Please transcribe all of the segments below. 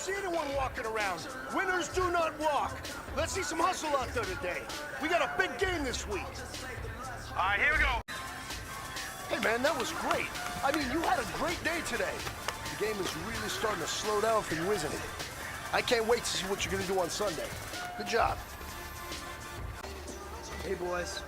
see anyone walking around. Winners do not walk. Let's see some hustle out there today. We got a big game this week. All right, here we go. Hey, man, that was great. I mean, you had a great day today. The game is really starting to slow down for you, isn't it? I can't wait to see what you're going to do on Sunday. Good job. Hey, boys.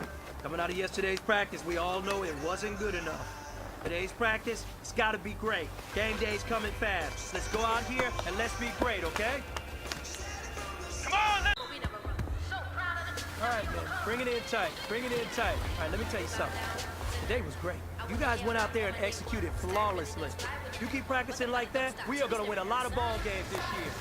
Coming out of yesterday's practice, we all know it wasn't good enough. Today's practice, it's got to be great. Game day's coming fast. Let's go out here and let's be great, okay? Come on! All right, man. Bring it in tight. Bring it in tight. All right, let me tell you something. Today was great. You guys went out there and executed flawlessly. You keep practicing like that, we are going to win a lot of ball games this year.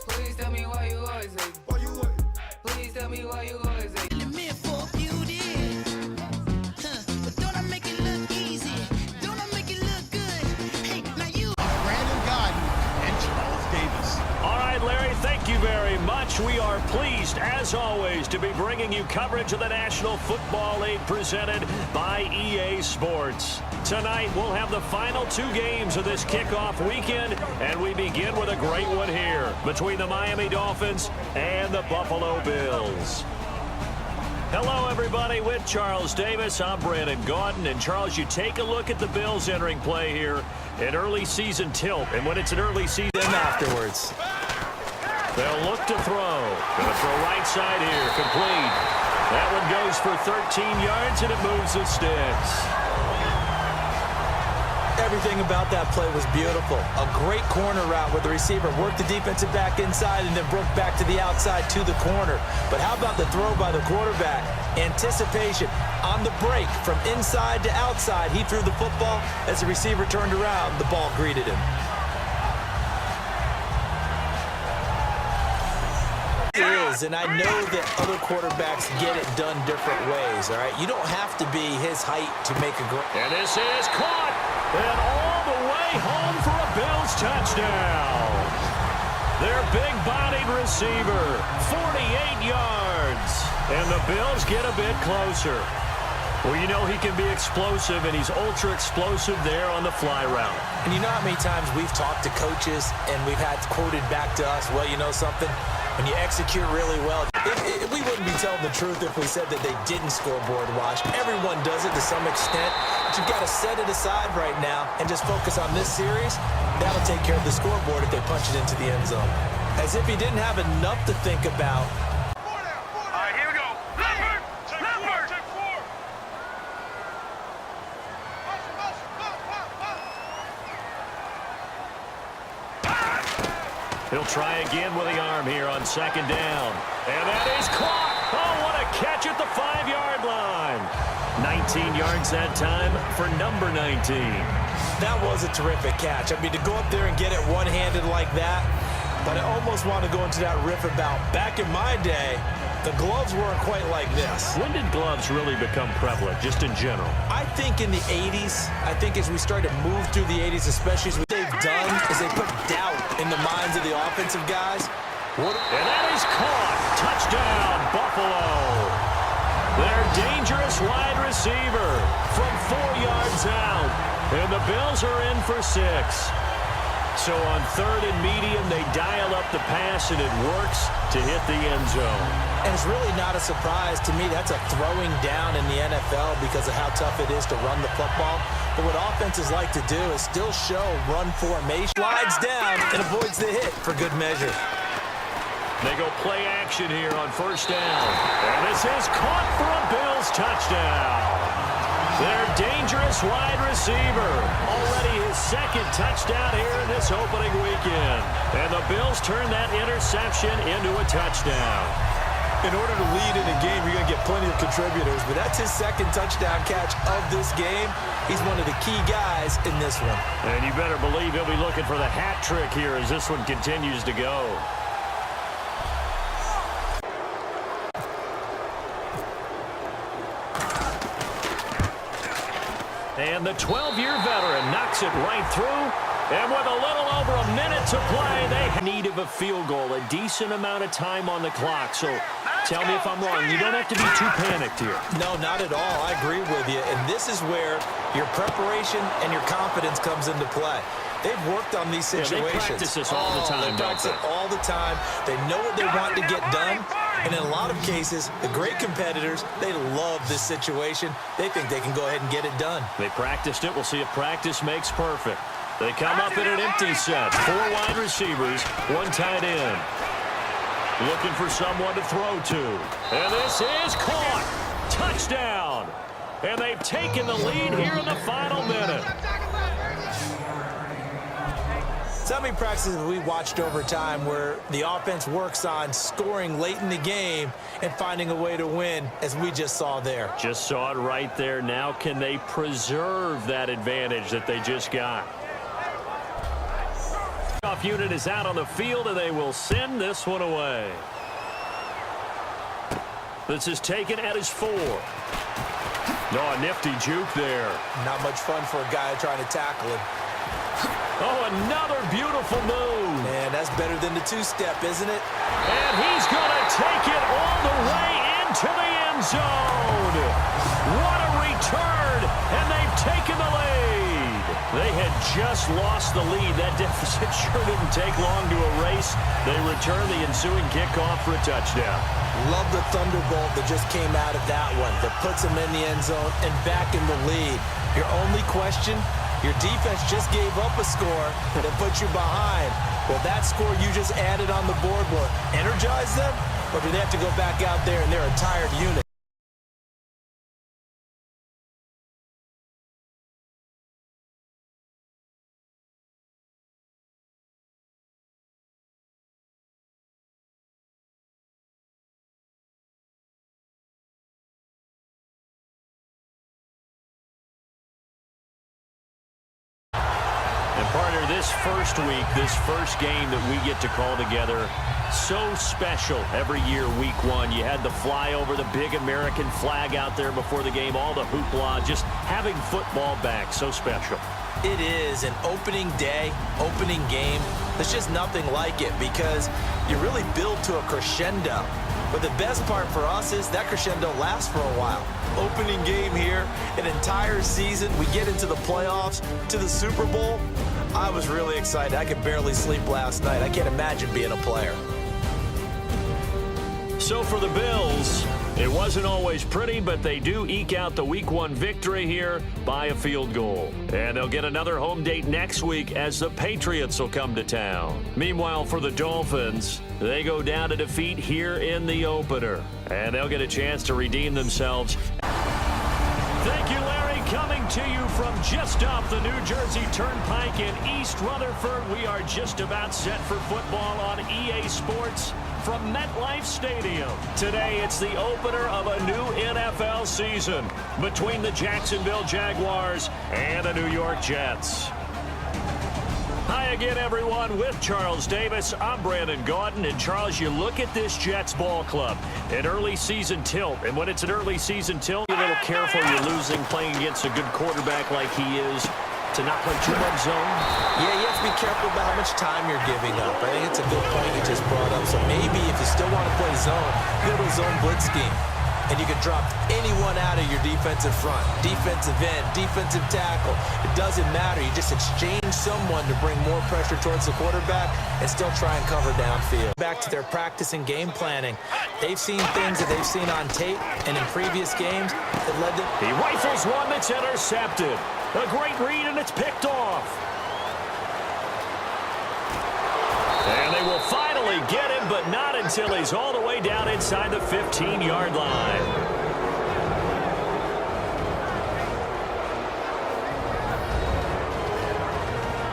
Please tell me why you always hate. Why you wait? Please tell me why you always hate. But don't I make it look easy? Don't I make it look good? Hey, now you. Brandon Godden and Charles Davis. All right, Larry, thank you very much. We are pleased, as always, to be bringing you coverage of the National Football League presented by EA Sports. Tonight, we'll have the final two games of this kickoff weekend, and we begin with a great one here between the Miami Dolphins and the Buffalo Bills. Hello, everybody. With Charles Davis, I'm Brandon Gaudin. And, Charles, you take a look at the Bills entering play here in early season tilt. And when it's an early season afterwards, they'll look to throw. Going to throw right side here, complete. That one goes for 13 yards, and it moves the sticks. Everything about that play was beautiful. A great corner route where the receiver worked the defensive back inside and then broke back to the outside to the corner. But how about the throw by the quarterback? Anticipation on the break from inside to outside. He threw the football. As the receiver turned around, the ball greeted him. And I know that other quarterbacks get it done different ways, all right? You don't have to be his height to make a great. And this is caught, and all the way home for a Bills touchdown. Their big-bodied receiver, 48 yards, and the Bills get a bit closer. Well, you know he can be explosive, and he's ultra-explosive there on the fly route. And you know how many times we've talked to coaches and we've had quoted back to us, well, you know something? When you execute really well, we wouldn't be telling the truth if we said that they didn't scoreboard watch. Everyone does it to some extent, but you've got to set it aside right now and just focus on this series. That'll take care of the scoreboard if they punch it into the end zone. As if he didn't have enough to think about. All right, here we go. Leopard! Leopard! Take four! He'll try again with the arm here on second down. And that is caught. Oh, what a catch at the 5-yard line. 19 yards that time for number 19. That was a terrific catch. I mean, to go up there and get it one-handed like that, but I almost want to go into that riff about back in my day, the gloves weren't quite like this. When did gloves really become prevalent, just in general? I think in the 80s. I think as we started to move through the 80s, especially as what they've done is they put doubt in the minds of the offensive guys. And that is caught. Touchdown, Buffalo. Their dangerous wide receiver from 4 yards out. And the Bills are in for 6. So on third and medium, they dial up the pass, and it works to hit the end zone. And it's really not a surprise to me. That's a throwing down in the NFL because of how tough it is to run the football. But what offenses like to do is still show run formation. Slides down and avoids the hit for good measure. They go play action here on first down. And this is caught for a Bills touchdown. Their dangerous wide receiver. Already his second touchdown here in this opening weekend. And the Bills turn that interception into a touchdown. In order to lead in a game, you're going to get plenty of contributors, but that's his second touchdown catch of this game. He's one of the key guys in this one. And you better believe he'll be looking for the hat trick here as this one continues to go. And the 12-year veteran knocks it right through. And with a little over a minute to play, they need of a field goal, a decent amount of time on the clock. So Tell me if I'm wrong. You don't have to be too panicked here. No, not at all. I agree with you. And this is where your preparation and your confidence comes into play. They've worked on these situations. Yeah, they practice this all the time, They practice it all the time. They know what they want to get done. And in a lot of cases, the great competitors, they love this situation. They think they can go ahead and get it done. They practiced it. We'll see if practice makes perfect. They come up in an empty set. 4 wide receivers, 1 tight end. Looking for someone to throw to. And this is caught. Touchdown. And they've taken the lead here in the final minute. So how many practices have we watched over time where the offense works on scoring late in the game and finding a way to win, as we just saw there? Just saw it right there. Now can they preserve that advantage that they just got? Off unit is out on the field, and they will send this one away. This is taken at his 4. Oh, a nifty juke there. Not much fun for a guy trying to tackle him. Oh, another beautiful move. Man, that's better than the 2-step, isn't it? And he's going to take it all the way into the end zone. What a return, and they've taken the lead. They had just lost the lead. That deficit sure didn't take long to erase. They return the ensuing kickoff for a touchdown. Love the thunderbolt that just came out of that one that puts them in the end zone and back in the lead. Your only question, your defense just gave up a score that put you behind. Well, that score you just added on the board will energize them, or do they have to go back out there and they're a tired unit? Partner, this first week, this first game that we get to call together, so special every year, week 1. You had the flyover, the big American flag out there before the game, all the hoopla, just having football back, so special. It is an opening day, opening game. There's just nothing like it because you really build to a crescendo. But the best part for us is that crescendo lasts for a while. Opening game here, an entire season. We get into the playoffs, to the Super Bowl. I was really excited. I could barely sleep last night. I can't imagine being a player. So for the Bills, it wasn't always pretty, but they do eke out the Week 1 victory here by a field goal. And they'll get another home date next week as the Patriots will come to town. Meanwhile, for the Dolphins, they go down to defeat here in the opener. And they'll get a chance to redeem themselves. Thank you, Larry. Coming to you from just off the New Jersey Turnpike in East Rutherford. We are just about set for football on EA Sports from MetLife Stadium. Today, it's the opener of a new NFL season between the Jacksonville Jaguars and the New York Jets. Hi again, everyone. With Charles Davis, I'm Brandon Gaudin. And Charles, you look at this Jets ball club, an early season tilt. And when it's an early season tilt, you're a little careful. You're losing, playing against a good quarterback like he is, to not play too much zone. Yeah, you have to be careful about how much time you're giving up. I think it's a good point you just brought up. So maybe if you still want to play zone, go to a zone blitz scheme. And you can drop anyone out of your defensive front, defensive end, defensive tackle. It doesn't matter. You just exchange someone to bring more pressure towards the quarterback and still try and cover downfield. Back to their practice and game planning. They've seen things that they've seen on tape and in previous games that led to... He rifles one that's intercepted. A great read, and it's picked off. And they will finally get him, but not until he's all the way down inside the 15-yard line.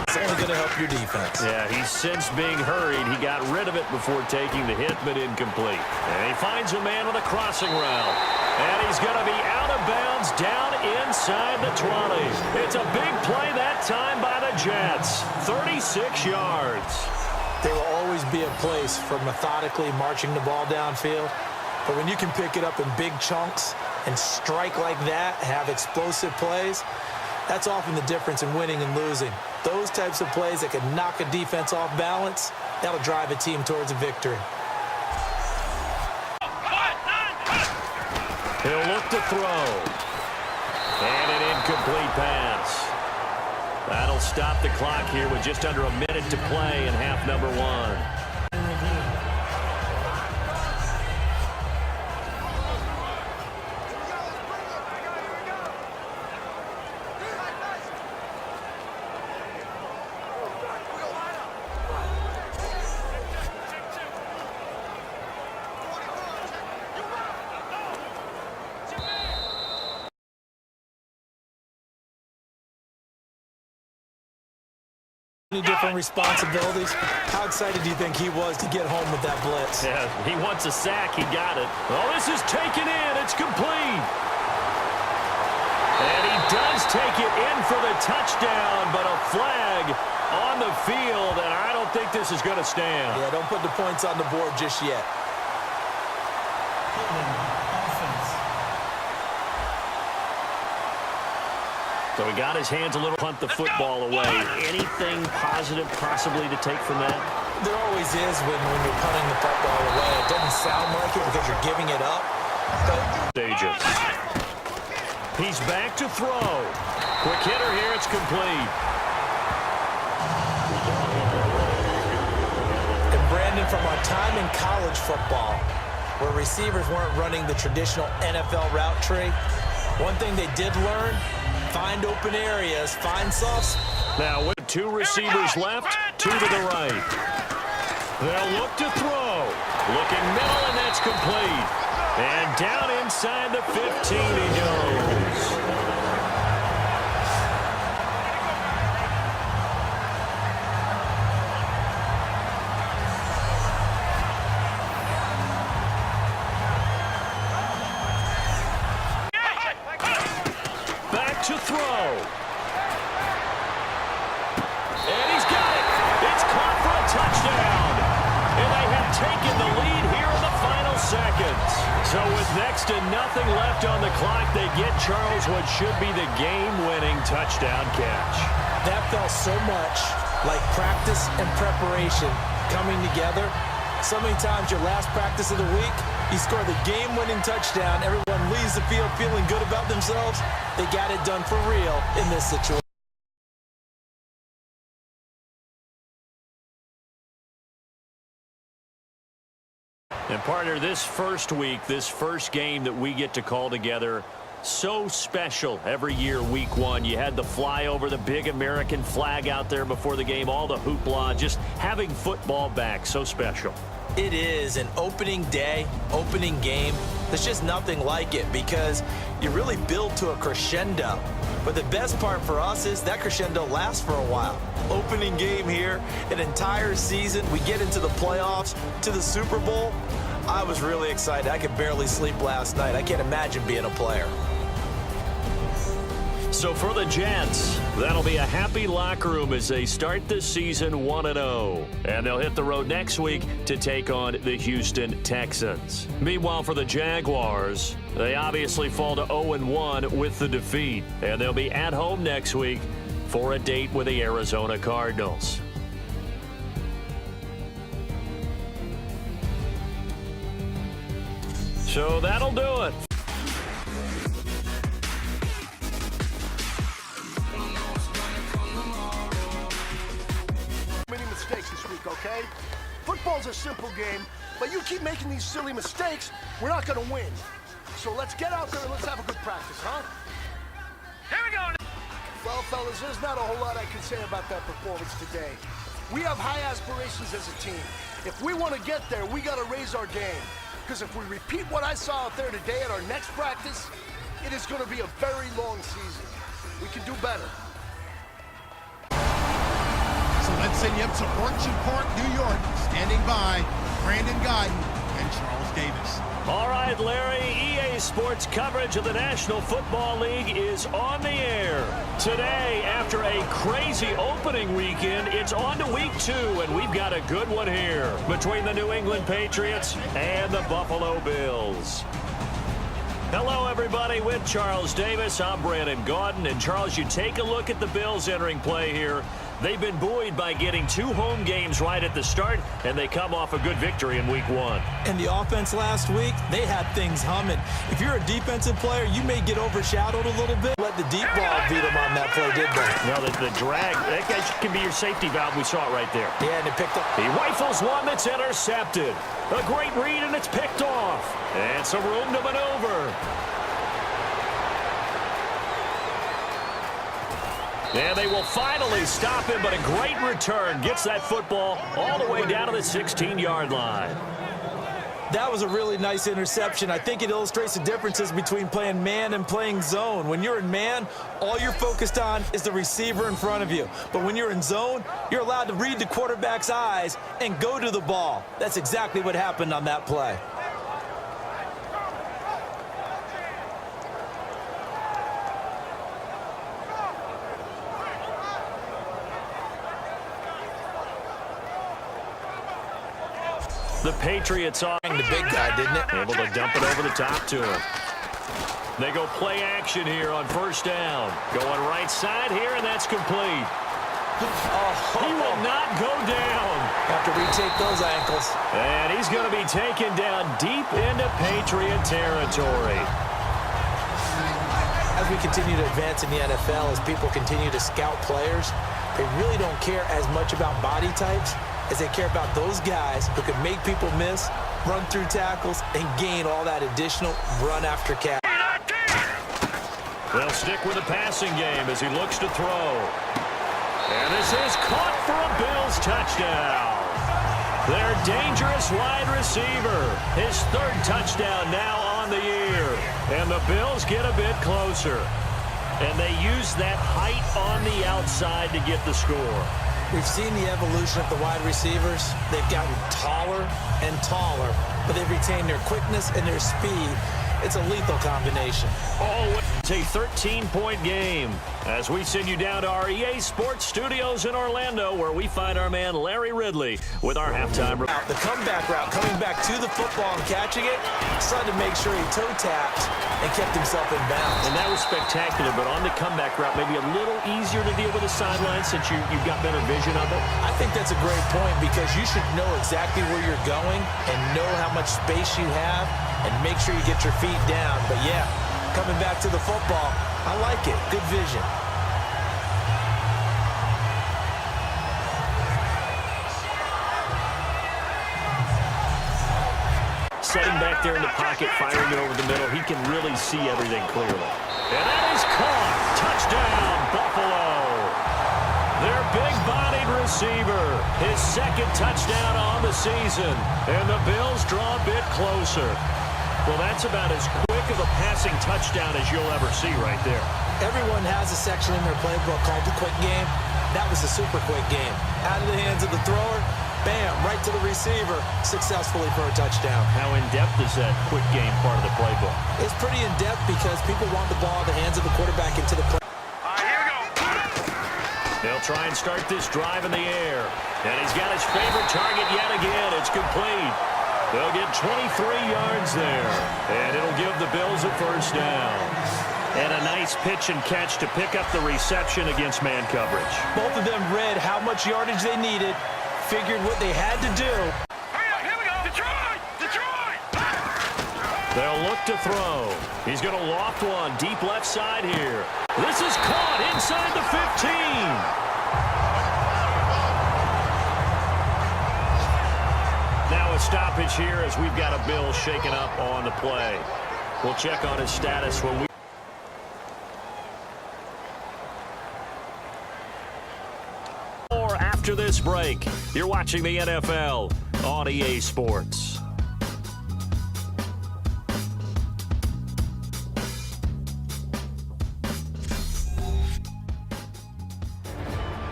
It's only going to help your defense. Yeah, he's since being hurried. He got rid of it before taking the hit, but incomplete. And he finds a man with a crossing route. And he's going to be out of bounds down inside the 20. It's a big play that time by the Jets. 36 yards. There will always be a place for methodically marching the ball downfield. But when you can pick it up in big chunks and strike like that, have explosive plays, that's often the difference in winning and losing. Those types of plays that can knock a defense off balance, that'll drive a team towards a victory. He'll look to throw. And an incomplete pass. That'll stop the clock here with just under a minute to play in half number 1. Different responsibilities. How excited do you think he was to get home with that blitz? Yeah, he wants a sack. He got it. Oh, this is taken in. It's complete. And he does take it in for the touchdown, but a flag on the field, and I don't think this is going to stand. Yeah, don't put the points on the board just yet. So he got his hands a little, punt the football away. Anything positive possibly to take from that? There always is when you're punting the football away. It doesn't sound like it because you're giving it up. Stages. He's back to throw. Quick hitter here. It's complete. And Brandon, from our time in college football, where receivers weren't running the traditional NFL route tree, one thing they did learn: find open areas, find soft. Now with 2 receivers left, 2 to the right. They'll look to throw. Looking middle, and that's complete. And down inside the 15 he goes. To throw. And he's got it. It's caught for a touchdown. And they have taken the lead here in the final seconds. So with next to nothing left on the clock, they get Charles what should be the game-winning touchdown catch. That felt so much like practice and preparation coming together. So many times your last practice of the week, you score the game-winning touchdown. Everyone leaves the field feeling good about themselves. They got it done for real in this situation. And partner, this first week, this first game that we get to call together, so special every year, week 1. You had the flyover, the big American flag out there before the game, all the hoopla, just having football back, so special. It is an opening day, opening game. There's just nothing like it because you really build to a crescendo. But the best part for us is that crescendo lasts for a while. Opening game here, an entire season. We get into the playoffs, to the Super Bowl. I was really excited. I could barely sleep last night. I can't imagine being a player. So for the Jets, that'll be a happy locker room as they start this season 1-0. And they'll hit the road next week to take on the Houston Texans. Meanwhile, for the Jaguars, they obviously fall to 0-1 with the defeat. And they'll be at home next week for a date with the Arizona Cardinals. So that'll do it. Okay? Football's a simple game, but you keep making these silly mistakes, we're not going to win. So let's get out there and let's have a good practice, huh? Here we go. Well, fellas, there's not a whole lot I can say about that performance today. We have high aspirations as a team. If we want to get there, we got to raise our game. Because if we repeat what I saw out there today at our next practice, it is going to be a very long season. We can do better. So let's send you up to Orchard Park, New York. Standing by, Brandon Godden and Charles Davis. All right, Larry, EA Sports coverage of the National Football League is on the air. Today, after a crazy opening weekend, it's on to week 2, and we've got a good one here between the New England Patriots and the Buffalo Bills. Hello, everybody. With Charles Davis, I'm Brandon Gaudin. And, Charles, you take a look at the Bills entering play here. They've been buoyed by getting 2 home games right at the start, and they come off a good victory in Week 1. And the offense last week, they had things humming. If you're a defensive player, you may get overshadowed a little bit. Let the deep ball beat them on that play, didn't they? No, the drag, that guy can be your safety valve. We saw it right there. Yeah, and it picked up. He rifles one that's intercepted. A great read, and it's picked off. And some room to maneuver. And they will finally stop him, but a great return. Gets that football all the way down to the 16-yard line. That was a really nice interception. I think it illustrates the differences between playing man and playing zone. When you're in man, all you're focused on is the receiver in front of you. But when you're in zone, you're allowed to read the quarterback's eyes and go to the ball. That's exactly what happened on that play. The Patriots on The big guy, didn't it? able to dump it over the top to him. They go play action here on first down. Going right side here, and that's complete. He will not go down. Have to retake those ankles. And he's going to be taken down deep into Patriot territory. As we continue to advance in the NFL, as people continue to scout players, they really don't care as much about body types as they care about those guys who can make people miss, run through tackles, and gain all that additional run after catch. They'll stick with the passing game as he looks to throw. And this is caught for a Bills touchdown. Their dangerous wide receiver. His 3rd touchdown now on the year. And the Bills get a bit closer. And they use that height on the outside to get the score. We've seen the evolution of the wide receivers. They've gotten taller and taller, but they've retained their quickness and their speed. It's a lethal combination. Oh, it's a 13-point game as we send you down to our EA Sports Studios in Orlando, where we find our man Larry Ridley with our halftime. The comeback route, coming back to the football and catching it, decided to make sure he toe-tapped and kept himself in bounds. And that was spectacular, but on the comeback route, maybe a little easier to deal with the sideline since you've got better vision of it. I think that's a great point because you should know exactly where you're going and know how much space you have and make sure you get your feet down. But yeah, coming back to the football, I like it. Good vision. Setting back there in the pocket, firing it over the middle. He can really see everything clearly. And that is caught. Touchdown, Buffalo. Their big-bodied receiver. His 2nd touchdown on the season. And the Bills draw a bit closer. Well, that's about as quick of a passing touchdown as you'll ever see right there. Everyone has a section in their playbook called the quick game. That was a super quick game. Out of the hands of the thrower, bam, right to the receiver, successfully for a touchdown. How in-depth is that quick game part of the playbook? It's pretty in-depth because people want the ball in the hands of the quarterback into the play. All right, here we go. They'll try and start this drive in the air. And he's got his favorite target yet again. It's complete. They'll get 23 yards there. And it'll give the Bills a first down. And a nice pitch and catch to pick up the reception against man coverage. Both of them read how much yardage they needed, figured what they had to do. Hurry up, here we go. Detroit! Detroit! They'll look to throw. He's going to loft one deep left side here. This is caught inside the 15. Now a stoppage here as we've got a Bill shaken up on the play. We'll check on his status when we... More after this break. You're watching the NFL on EA Sports.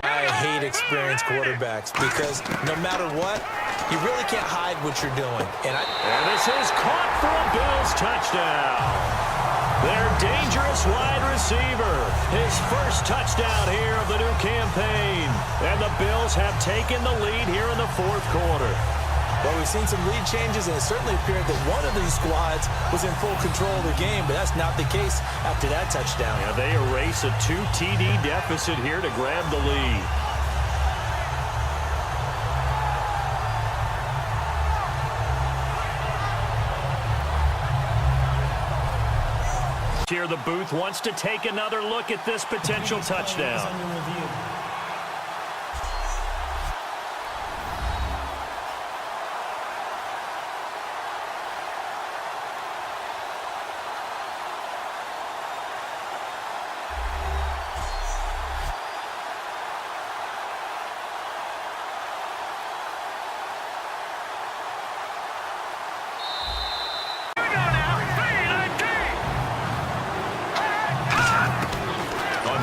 I hate experienced quarterbacks because no matter what, you really can't hide what you're doing. And this is caught for a Bills touchdown. Their dangerous wide receiver. His first touchdown here of the new campaign. And the Bills have taken the lead here in the 4th quarter. Well, we've seen some lead changes, and it certainly appeared that one of these squads was in full control of the game, but that's not the case after that touchdown. Yeah, they erase a 2 TD deficit here to grab the lead. Here the booth wants to take another look at this potential touchdown.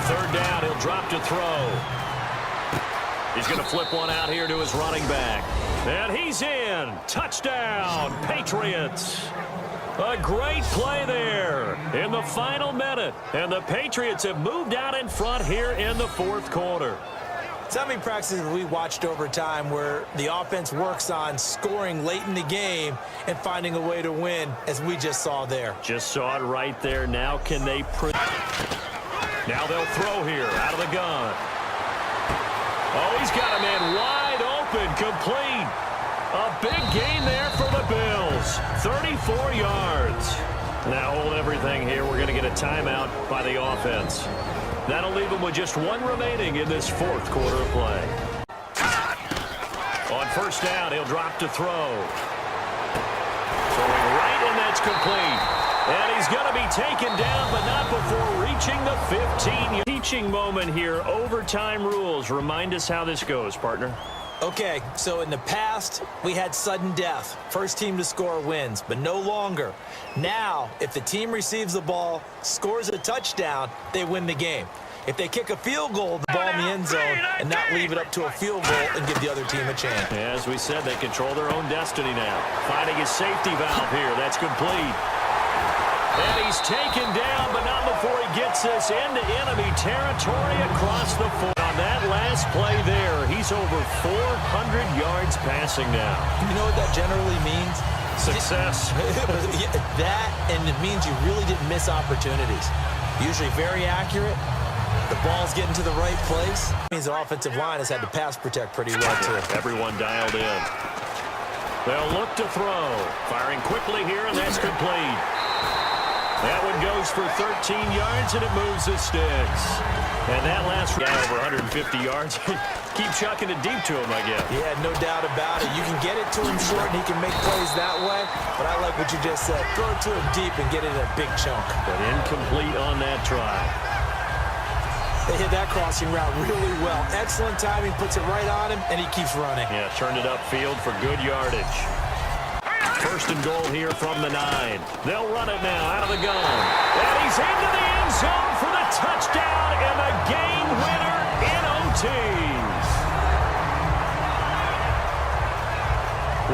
Third down, he'll drop to throw. He's going to flip one out here to his running back. And he's in. Touchdown, Patriots. A great play there in the final minute. And the Patriots have moved out in front here in the fourth quarter. So many practices we watched over time where the offense works on scoring late in the game and finding a way to win, as we just saw there. Just saw it right there. Now can they... Now they'll throw here out of the gun. Oh, he's got a man wide open, complete. A big gain there for the Bills. 34 yards. Now hold everything here. We're going to get a timeout by the offense. That'll leave them with just one remaining in this fourth quarter of play. On first down, he'll drop to throw. Throwing right, and that's complete. And he's going to be taken down, but not before reaching the 15. Teaching moment here. Overtime rules. Remind us how this goes, partner. Okay, so in the past, we had sudden death. First team to score wins, but no longer. Now, if the team receives the ball, scores a touchdown, they win the game. If they kick a field goal, the ball in the end zone, and not leave it up to a field goal and give the other team a chance. As we said, they control their own destiny now. Finding his safety valve here. That's complete. And he's taken down, but not before he gets this into enemy territory across the 40. On that last play there, he's over 400 yards passing now. You know what that generally means? Success. That, and it means you really didn't miss opportunities. Usually very accurate. The ball's getting to the right place. It means the offensive line has had to pass protect pretty well, too. Everyone dialed in. They'll look to throw. Firing quickly here, and that's complete. That one goes for 13 yards, and it moves the sticks. And that last guy over 150 yards. Keep chucking it deep to him, I guess. Yeah, no doubt about it. You can get it to him short, and he can make plays that way. But I like what you just said. Throw it to him deep and get it in a big chunk. But incomplete on that try. They hit that crossing route really well. Excellent timing, puts it right on him, and he keeps running. Yeah, turned it upfield for good yardage. First and goal here from the 9. They'll run it now out of the gun. And he's into the end zone for the touchdown and the game winner in OTs.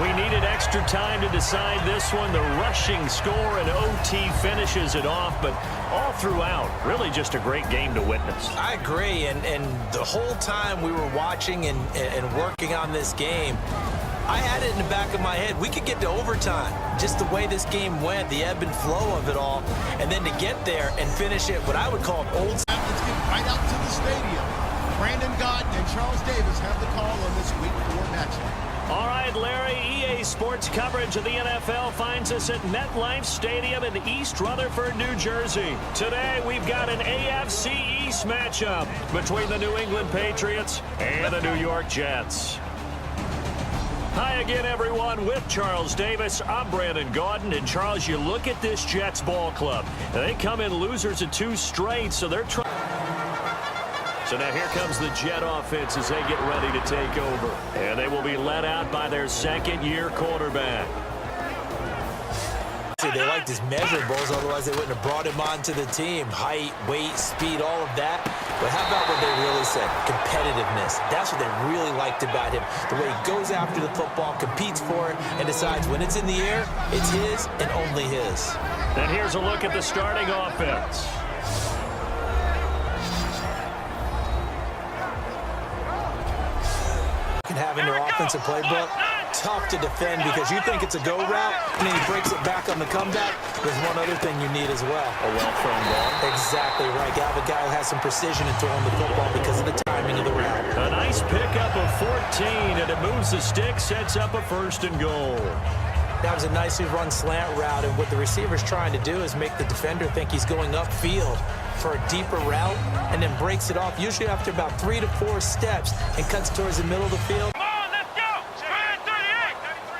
We needed extra time to decide this one. The rushing score in OT finishes it off, but all throughout, really just a great game to witness. I agree, and the whole time we were watching and working on this game, I had it in the back of my head. We could get to overtime. Just the way this game went, the ebb and flow of it all, and then to get there and finish it, what I would call old. Let's get right out to the stadium. Brandon Godden and Charles Davis have the call on this Week 4 matchup. All right, Larry, EA Sports coverage of the NFL finds us at MetLife Stadium in East Rutherford, New Jersey. Today, we've got an AFC East matchup between the New England Patriots and the New York Jets. Hi again, everyone, with Charles Davis. I'm Brandon Gaudin. And, Charles, you look at this Jets ball club. They come in losers of 2 straight, so they're trying. So now here comes the Jet offense as they get ready to take over. And they will be led out by their second-year quarterback. They liked his measurables, otherwise they wouldn't have brought him onto the team. Height, weight, speed, all of that. But how about what they really said? Competitiveness. That's what they really liked about him. The way he goes after the football, competes for it, and decides when it's in the air, it's his and only his. And here's a look at the starting offense. Can have in their offensive playbook. Tough to defend because you think it's a go route, and then he breaks it back on the comeback. There's one other thing you need as well. A well-thrown ball. Exactly right. You have a guy who has some precision in throwing the football because of the timing of the route. A nice pickup of 14, and it moves the stick, sets up a 1st and goal. That was a nicely run slant route, and what the receiver's trying to do is make the defender think he's going upfield for a deeper route, and then breaks it off, usually after about 3 to 4 steps, and cuts towards the middle of the field. Come on, let's go! Spread 38!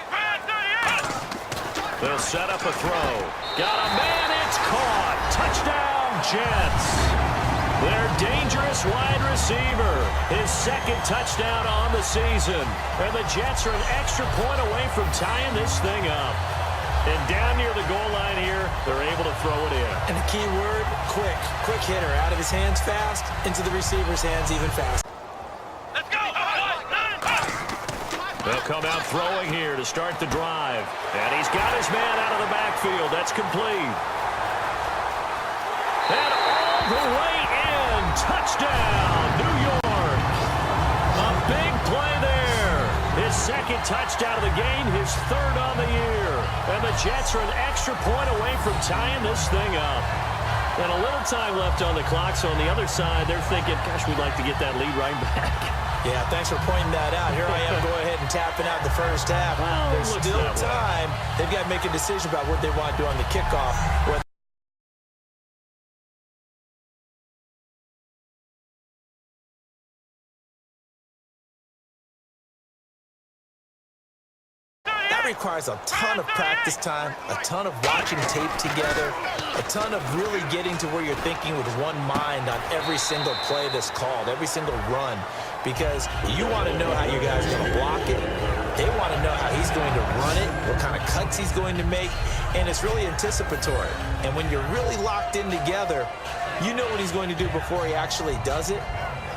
Spread 38! They'll set up a throw. Got a man, it's caught. Touchdown, Jets. Their dangerous wide receiver. His second touchdown on the season. And the Jets are an extra point away from tying this thing up. And down near the goal line here, they're able to throw it in. And the key word, quick. Quick hitter. Out of his hands fast, into the receiver's hands even fast. Let's go! They'll come out throwing here to start the drive. And he's got his man out of the backfield. That's complete. And all the way in. Touchdown, New York. A big play there. His second touchdown of the game, his third on the year. And the Jets are an extra point away from tying this thing up. And a little time left on the clock, so on the other side, they're thinking, gosh, we'd like to get that lead right back. Yeah, thanks for pointing that out. Here I am, go ahead and tapping out the first half. Well, there's still that time. They've got to make a decision about what they want to do on the kickoff. That requires a ton of practice time, a ton of watching tape together, a ton of really getting to where you're thinking with one mind on every single play that's called, every single run, because you want to know how you guys are going to block it. They want to know how he's going to run it, what kind of cuts he's going to make, and it's really anticipatory. And when you're really locked in together, you know what he's going to do before he actually does it.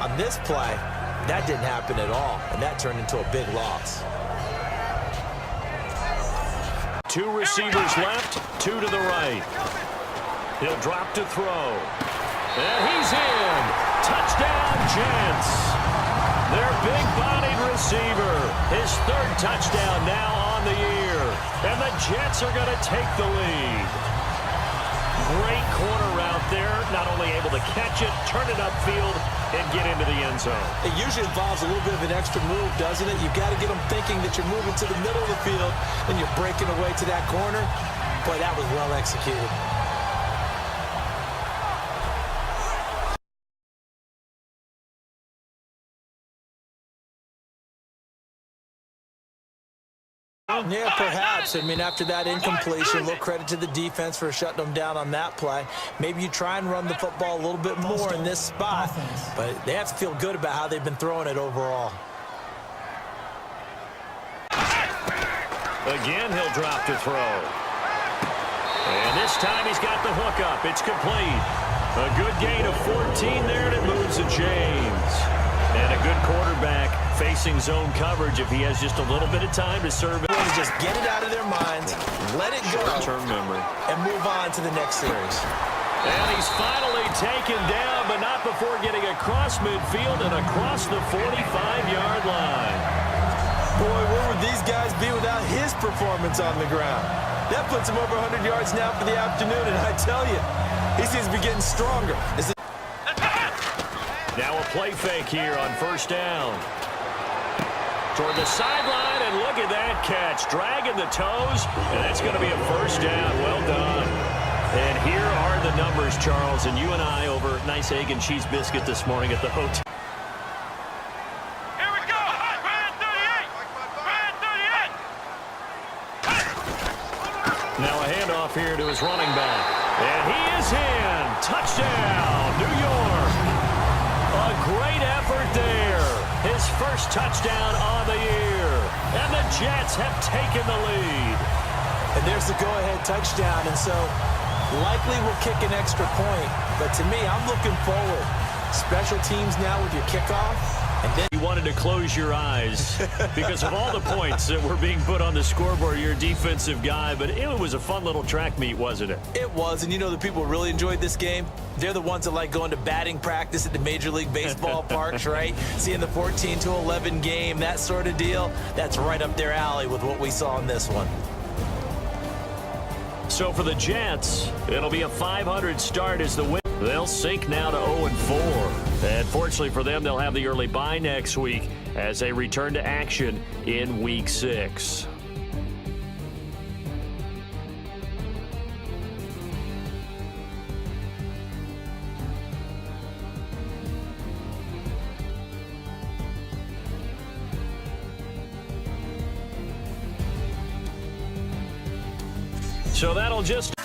On this play, that didn't happen at all, and that turned into a big loss. 2 receivers left, 2 to the right. He'll drop to throw. And he's in. Touchdown, Jets. Their big-bodied receiver. His third touchdown now on the year. And the Jets are going to take the lead. Great corner route there. Not only able to catch it, turn it upfield, and get into the end zone. It usually involves a little bit of an extra move, doesn't it? You've got to get them thinking that you're moving to the middle of the field and you're breaking away to that corner. Boy, that was well executed. Yeah, perhaps. I mean, after that incompletion, a little credit to the defense for shutting them down on that play. Maybe you try and run the football a little bit more in this spot, but they have to feel good about how they've been throwing it overall. Again, he'll drop to throw. And this time he's got the hook up. It's complete. A good gain of 14 there, and it moves to James. And a good quarterback facing zone coverage if he has just a little bit of time to serve it. Just get it out of their minds, let it go, short-term memory, and move on to the next series. And he's finally taken down, but not before getting across midfield and across the 45-yard line. Boy, where would these guys be without his performance on the ground? That puts him over 100 yards now for the afternoon, and I tell you, he seems to be getting stronger. Now a play fake here on first down. Toward the sideline, and look at that catch. Dragging the toes, and that's going to be a first down. Well done. And here are the numbers, Charles, and you and I over nice egg and cheese biscuit this morning at the hotel. Here we go! Brand 38! Brand 38! Now a handoff here to his running back. And he is in. Touchdown, New York. A great effort there. His first touchdown on the year. And the Jets have taken the lead. And there's the go-ahead touchdown. And so likely we'll kick an extra point. But to me, I'm looking forward. Special teams now with your kickoff. And then you wanted to close your eyes because of all the points that were being put on the scoreboard. You're a defensive guy, but it was a fun little track meet, wasn't it? It was, and you know the people who really enjoyed this game? They're the ones that like going to batting practice at the Major League Baseball parks, right? Seeing the 14-11 game, that sort of deal. That's right up their alley with what we saw in this one. So for the Jets, it'll be a 500 start as the win. They'll sink now to 0-4. And fortunately for them, they'll have the early bye next week as they return to action in Week 6. So that'll just